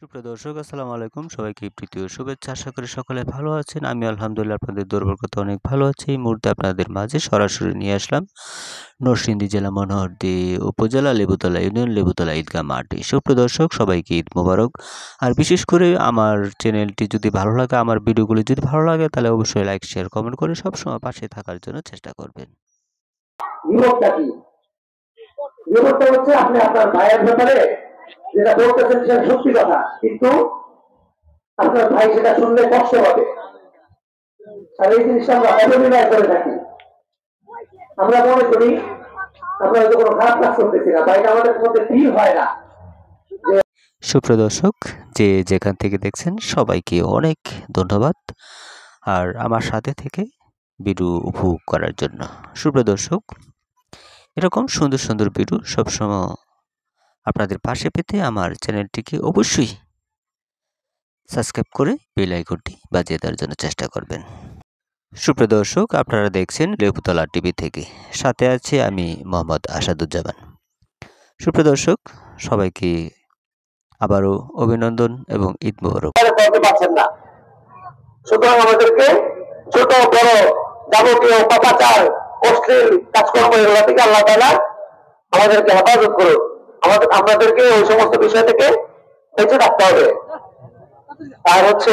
সুপ্রিয় দর্শক আসসালামু আলাইকুম সবাইকে প্রীতি ও শুভেচ্ছা আশা করি সকলে ভালো আছেন আমি আলহামদুলিল্লাহ আপনাদের দুর্বলতা অনেক ভালো আছি এই মুহূর্তে আপনাদের মাঝে সরাসরি নিয়ে আসলাম নরসিংদী জেলা মনোহরদী উপজেলা লেবুতলা ইউনিয়ন লেবুতলা ঈদগাহ মাঠে সুপ্রিয় দর্শক সবাইকে ঈদ মোবারক আর বিশেষ করে আমার চ্যানেলটি যদি ভালো লাগে আমার ভিডিওগুলি যদি ভালো লাগে তাহলে অবশ্যই লাইক শেয়ার কমেন্ট করে সবসময় পাশে থাকার জন্য চেষ্টা করবেন। বিপদটা কি? বিপদটা হচ্ছে আপনি আপনার ভাইয়ের ব্যাপারে যেটা বলতেছেন সেটা সত্যি কথা, কিন্তু আপনার ভাই সেটা শুনলে কষ্ট হবে। আর এই জিনিসটা আমরা অবহেলা করে থাকি। আমরা মনে করি আমরা হয়তো কোনো খারাপ কাজ করতেছি না, ভাইটা আমাদের মধ্যে ফিল হয় না। সুপ্রিয় দর্শক যে যেখান থেকে দেখছেন সবাইকে অনেক ধন্যবাদ আর আমার সাথে থেকে ভিডিও উপভোগ করার জন্য। সুপ্রিয় দর্শক এরকম সুন্দর সুন্দর ভিডিও সবসময় আপনাদের পাশে পেতে আমার চ্যানেলটিকে অবশ্যই সাবস্ক্রাইব করে বেল আইকনটি বাজিয়ে দেওয়ার জন্য চেষ্টা করবেন। সুপ্রিয় দর্শক আপনারা দেখছেন লেবুতলা টিভি থেকে, সাথে আছে আমি মোহাম্মদ আসাদুজ্জামান। সুপ্রিয় দর্শক সবাইকে আবারও অভিনন্দন এবং ঈদ মোবারক। বলতে পারছেন না, সুতরাং আমাদেরকে ছোট বড় যাবতীয় পাপাচার অশ্লীল কাজকর্ম এগুলো থেকে আল্লাহ তাআলা আমাদেরকে হেফাজত করুন। আমাদেরকে ওই সমস্ত বিষয় থেকে বেঁচে থাকতে হবে। আর হচ্ছে